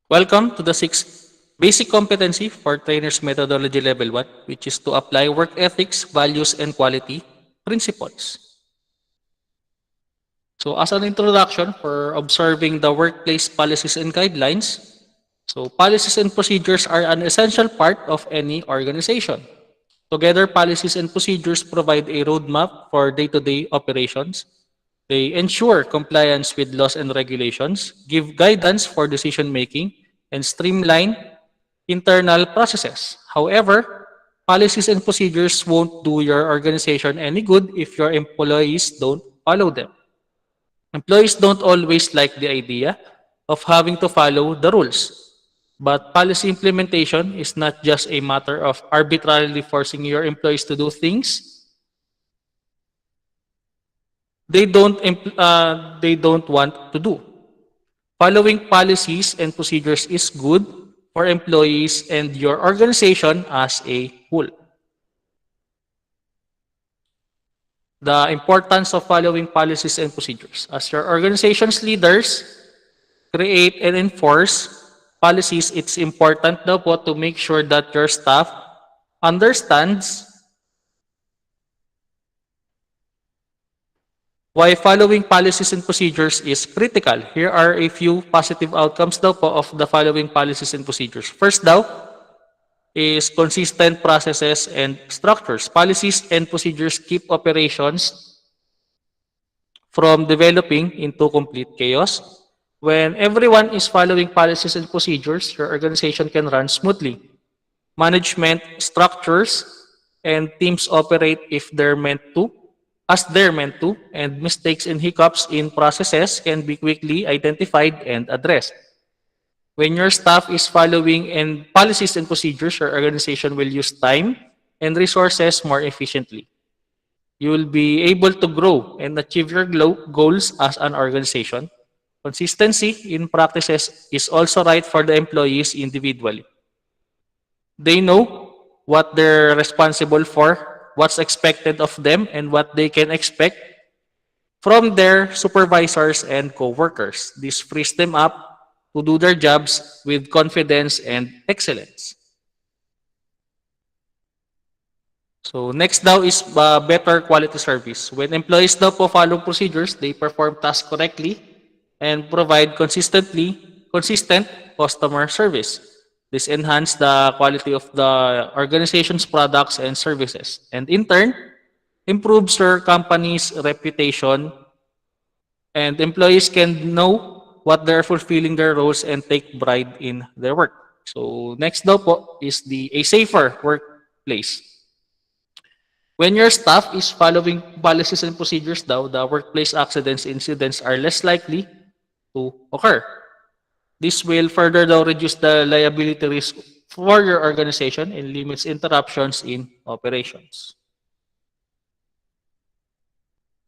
Welcome to the sixth basic competency for trainers methodology level 1, which is to apply work ethics, values, and quality principles. So as an introduction for observing the workplace policies and guidelines, so policies and procedures are an essential part of any organization. Together, policies and procedures provide a roadmap for day-to-day operations. They ensure compliance with laws and regulations, give guidance for decision making, and streamline internal processes. However, policies and procedures won't do your organization any good if your employees don't follow them. Employees don't always like the idea of having to follow the rules. But policy implementation is not just a matter of arbitrarily forcing your employees to do things they don't want to do. Following policies and procedures is good for employees and your organization as a whole. The importance of following policies and procedures. As your organization's leaders create and enforce policies, it's important daw po to make sure that your staff understands why following policies and procedures is critical. Here are a few positive outcomes daw po of the following policies and procedures. First daw is consistent processes and structures. Policies and procedures keep operations from developing into complete chaos. When everyone is following policies and procedures, your organization can run smoothly. Management structures and teams operate if they're meant to, as they're meant to, and mistakes and hiccups in processes can be quickly identified and addressed. When your staff is following policies and procedures, your organization will use time and resources more efficiently. You will be able to grow and achieve your goals as an organization. Consistency in practices is also right for the employees individually. They know what they're responsible for, what's expected of them, and what they can expect from their supervisors and co-workers. This frees them up to do their jobs with confidence and excellence. So next daw is better quality service. When employees daw po follow procedures, they perform tasks correctly and provide consistent customer service. This enhances the quality of the organization's products and services, and in turn, improves your company's reputation, and employees can know what they're fulfilling their roles and take pride in their work. So next daw po is a safer workplace. When your staff is following policies and procedures daw, the workplace accidents incidents are less likely to occur. This will further daw reduce the liability risk for your organization and limits interruptions in operations.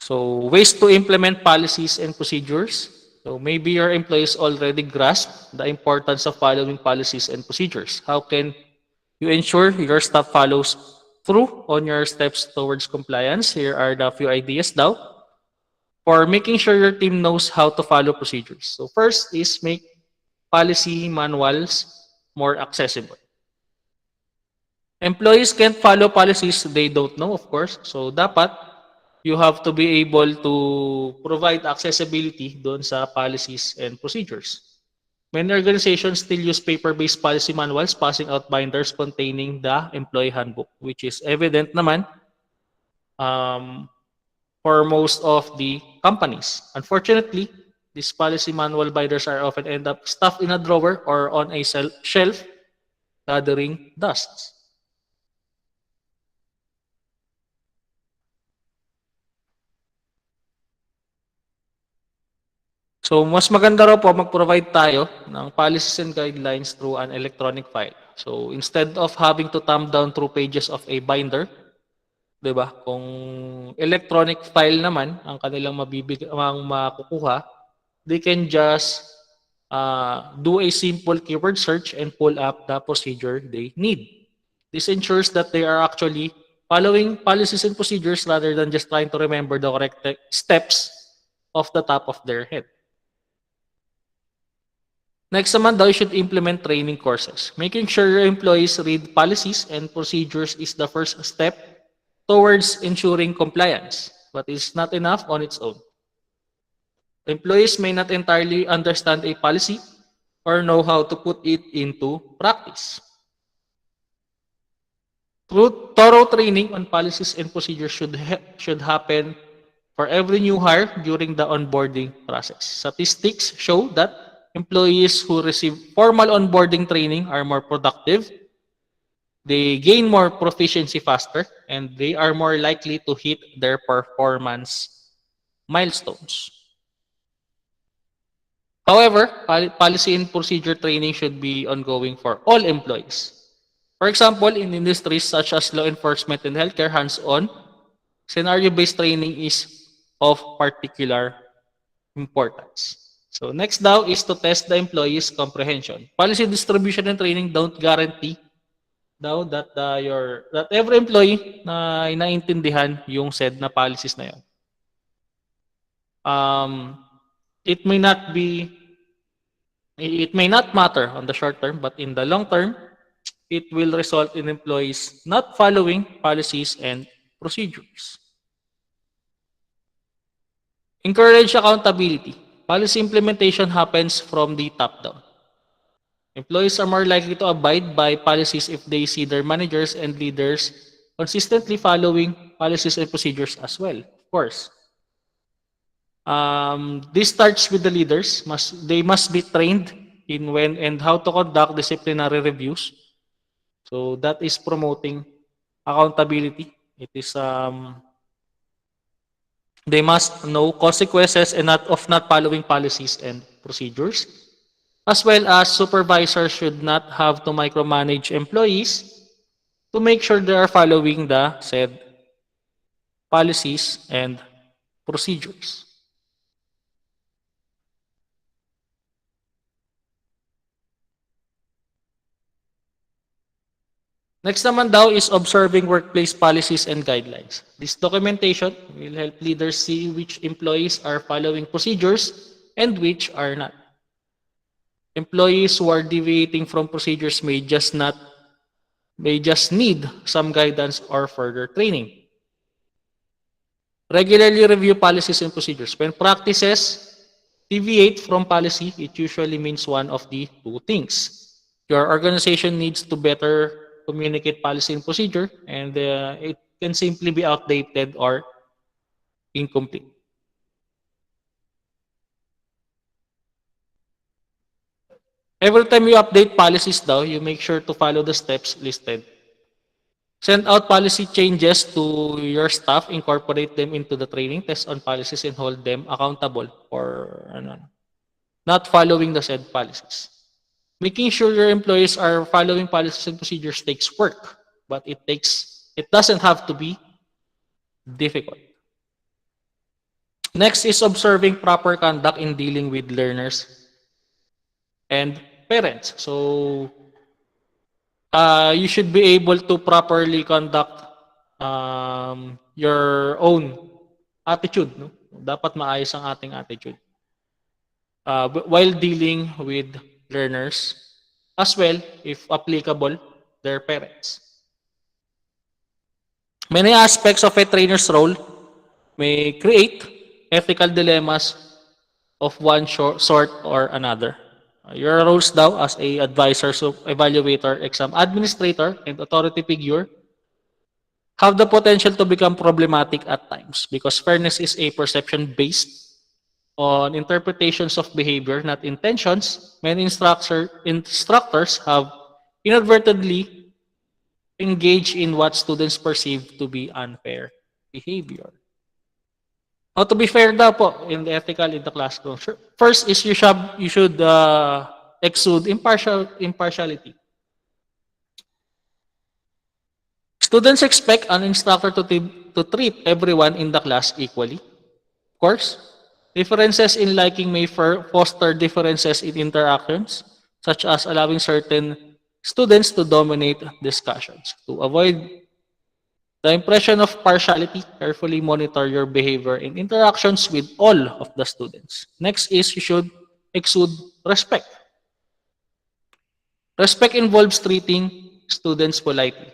So ways to implement policies and procedures. So maybe your employees already grasp the importance of following policies and procedures. How can you ensure your staff follows through on your steps towards compliance? Here are the few ideas now for making sure your team knows how to follow procedures. So first is make policy manuals more accessible. Employees can't follow policies they don't know, of course. So dapat you have to be able to provide accessibility doon sa policies and procedures. Many organizations still use paper-based policy manuals, passing out binders containing the employee handbook, which is evident naman for most of the companies. Unfortunately, these policy manual binders are often end up stuffed in a drawer or on a shelf, gathering dust. So, mas maganda raw po mag-provide tayo ng policies and guidelines through an electronic file. So, instead of having to thumb down through pages of a binder, 'di ba? Kung electronic file naman ang kanilang makukuha, they can just do a simple keyword search and pull up the procedure they need. This ensures that they are actually following policies and procedures rather than just trying to remember the correct steps off the top of their head. Next naman daw, you should implement training courses. Making sure your employees read policies and procedures is the first step towards ensuring compliance, but it's not enough on its own. Employees may not entirely understand a policy or know how to put it into practice. Thorough training on policies and procedures should happen for every new hire during the onboarding process. Statistics show that employees who receive formal onboarding training are more productive, they gain more proficiency faster, and they are more likely to hit their performance milestones. However, policy and procedure training should be ongoing for all employees. For example, in industries such as law enforcement and healthcare, hands-on, scenario-based training is of particular importance. So next daw is to test the employees' comprehension. Policy distribution and training don't guarantee daw that that every employee na inaintindihan yung said na policies na yun. It may not matter on the short term, but in the long term, it will result in employees not following policies and procedures. Encourage accountability. Policy implementation happens from the top down. Employees are more likely to abide by policies if they see their managers and leaders consistently following policies and procedures as well, of course. This starts with the leaders. They must be trained in when and how to conduct disciplinary reviews. So that is promoting accountability. It is they must know consequences of not following policies and procedures, as well as supervisors should not have to micromanage employees to make sure they are following the said policies and procedures. Next naman daw is observing workplace policies and guidelines. This documentation will help leaders see which employees are following procedures and which are not. Employees who are deviating from procedures may just need some guidance or further training. Regularly review policies and procedures. When practices deviate from policy, it usually means one of the two things. Your organization needs to better communicate policy and procedure, and it can simply be outdated or incomplete. Every time you update policies daw, you make sure to follow the steps listed. Send out policy changes to your staff, incorporate them into the training, test on policies, and hold them accountable for not following the said policies. Making sure your employees are following policies and procedures takes work, but it doesn't have to be difficult. Next is observing proper conduct in dealing with learners and parents. So you should be able to properly conduct your own attitude. No? Dapat maayos ang ating attitude while dealing with learners, as well, if applicable, their parents. Many aspects of a trainer's role may create ethical dilemmas of one sort or another. Your roles daw as a advisor, evaluator, exam administrator, and authority figure have the potential to become problematic at times because fairness is a perception based on interpretations of behavior, not intentions. Many instructors have inadvertently engaged in what students perceive to be unfair behavior. How to be fair daw po in the ethical in the classroom. First is you should exude impartiality. Students expect an instructor to treat everyone in the class equally. Of course, differences in liking may foster differences in interactions, such as allowing certain students to dominate discussions. To avoid the impression of partiality, carefully monitor your behavior and interactions with all of the students. Next is you should exude respect. Respect involves treating students politely.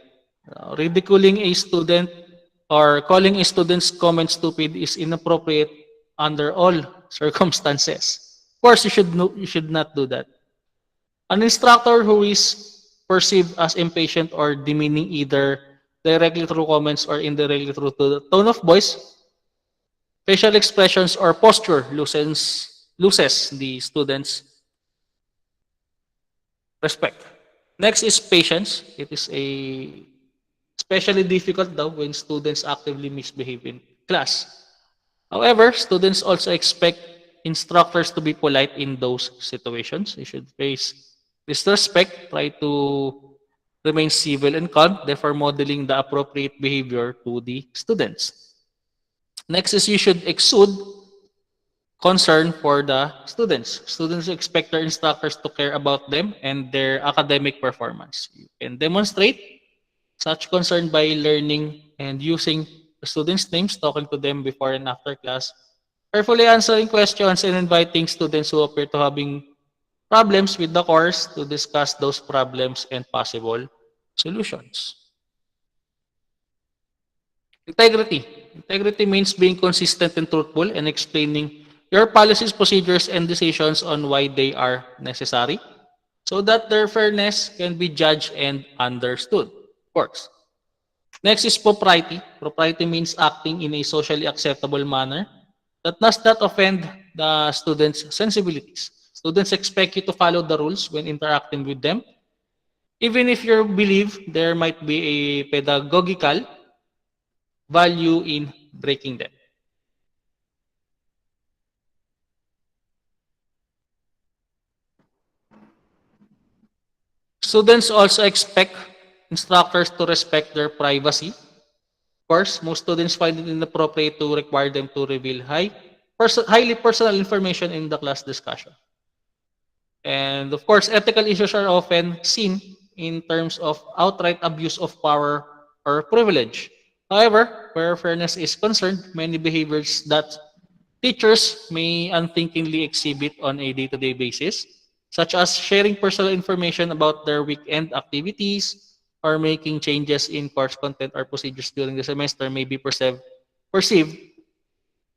Ridiculing a student or calling a student's comment stupid is inappropriate under all circumstances. Of course, you should not do that. An instructor who is perceived as impatient or demeaning either directly through comments or indirectly through the tone of voice, facial expressions, or posture loses the student's respect. Next is patience. It is a especially difficult though when students actively misbehave in class. However, students also expect instructors to be polite in those situations. They should face disrespect, try to remain civil and calm, therefore modeling the appropriate behavior to the students. Next is you should exude concern for the students. Students expect their instructors to care about them and their academic performance. You can demonstrate such concern by learning and using the students' names, talking to them before and after class, carefully answering questions, and inviting students who appear to having problems with the course to discuss those problems and possible solutions. Integrity. Integrity means being consistent and truthful and explaining your policies, procedures, and decisions on why they are necessary so that their fairness can be judged and understood. Of course. Next is propriety. Propriety means acting in a socially acceptable manner that does not offend the students' sensibilities. Students expect you to follow the rules when interacting with them, even if you believe there might be a pedagogical value in breaking them. Students also expect instructors to respect their privacy. Of course, most students find it inappropriate to require them to reveal highly personal information in the class discussion. And of course, ethical issues are often seen in terms of outright abuse of power or privilege. However, where fairness is concerned, many behaviors that teachers may unthinkingly exhibit on a day-to-day basis, such as sharing personal information about their weekend activities or making changes in course content or procedures during the semester, may be perceived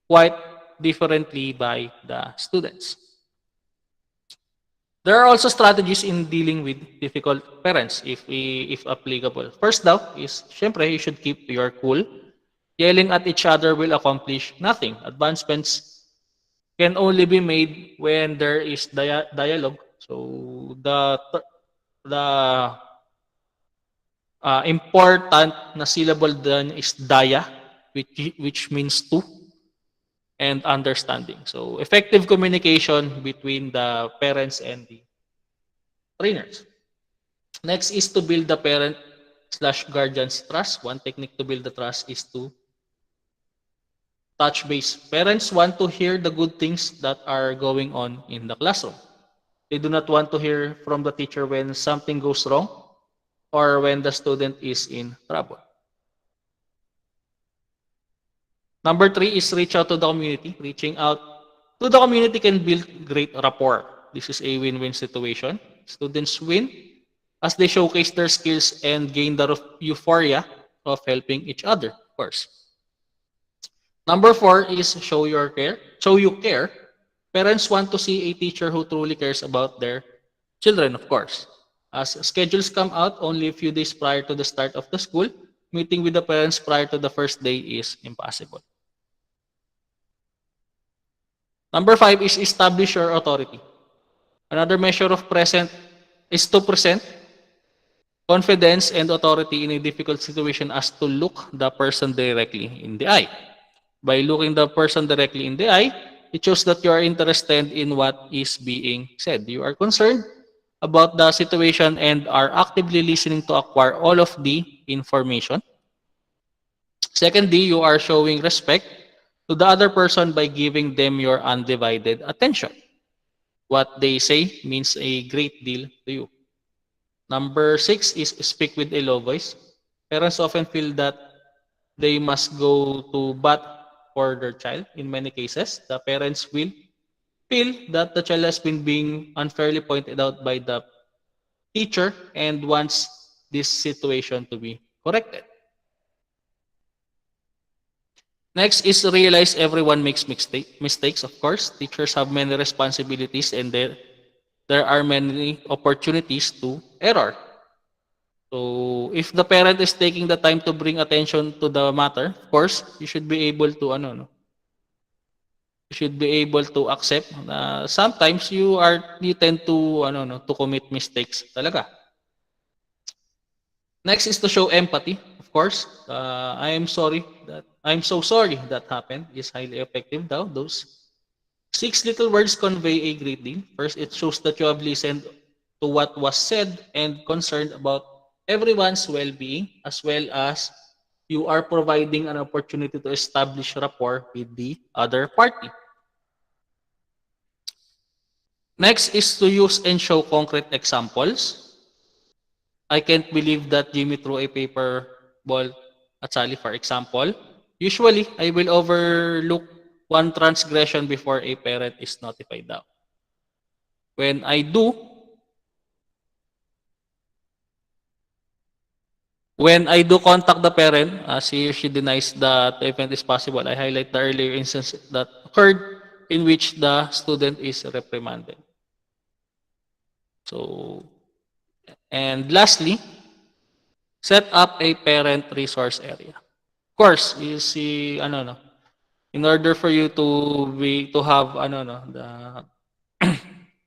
quite differently by the students. There are also strategies in dealing with difficult parents if applicable. First though is, syempre, you should keep your cool. Yelling at each other will accomplish nothing. Advancements can only be made when there is dialogue. So the important na syllable dun is dia, which means two, and understanding. So effective communication between the parents and the trainers. Next is to build the parent slash guardian's trust. One technique to build the trust is to touch base. Parents want to hear the good things that are going on in the classroom. They do not want to hear from the teacher when something goes wrong or when the student is in trouble. Number 3 is reach out to the community. Reaching out to the community can build great rapport. This is a win-win situation. Students win as they showcase their skills and gain the euphoria of helping each other, of course. Number 4 is show your care. Show you care. Parents want to see a teacher who truly cares about their children, of course. As schedules come out only a few days prior to the start of the school, meeting with the parents prior to the first day is impossible. Number 5 is establish your authority. Another measure of present is to present confidence and authority in a difficult situation as to look the person directly in the eye. By looking the person directly in the eye, it shows that you are interested in what is being said. You are concerned about the situation and are actively listening to acquire all of the information. Secondly, you are showing respect to the other person by giving them your undivided attention. What they say means a great deal to you. Number 6 is speak with a low voice. Parents often feel that they must go to bat for their child. In many cases, the parents will feel that the child has been being unfairly pointed out by the teacher and wants this situation to be corrected. Next is realize everyone makes mistakes, of course. Teachers have many responsibilities and there are many opportunities to error. So if the parent is taking the time to bring attention to the matter, of course, you should be able to you should be able to accept na sometimes you tend to to commit mistakes talaga. Next is to show empathy. Of course, I'm so sorry that happened is highly effective daw. Those 6 little words convey a great deal. First, it shows that you have listened to what was said and concerned about everyone's well-being, as well as you are providing an opportunity to establish rapport with the other party. Next is to use and show concrete examples. I can't believe that Jimmy threw a paper ball at Sally, for example. Usually, I will overlook one transgression before a parent is notified now. When I do, contact the parent, as he or she denies that the event is possible, I highlight the earlier instance that occurred in which the student is reprimanded. So, and lastly, set up a parent resource area. Of course, you see, in order for you to have, the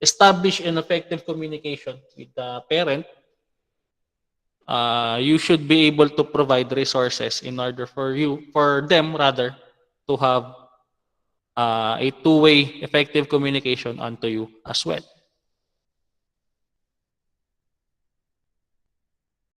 establish an effective communication with the parent, you should be able to provide resources in order for them rather, to have a two-way effective communication onto you as well.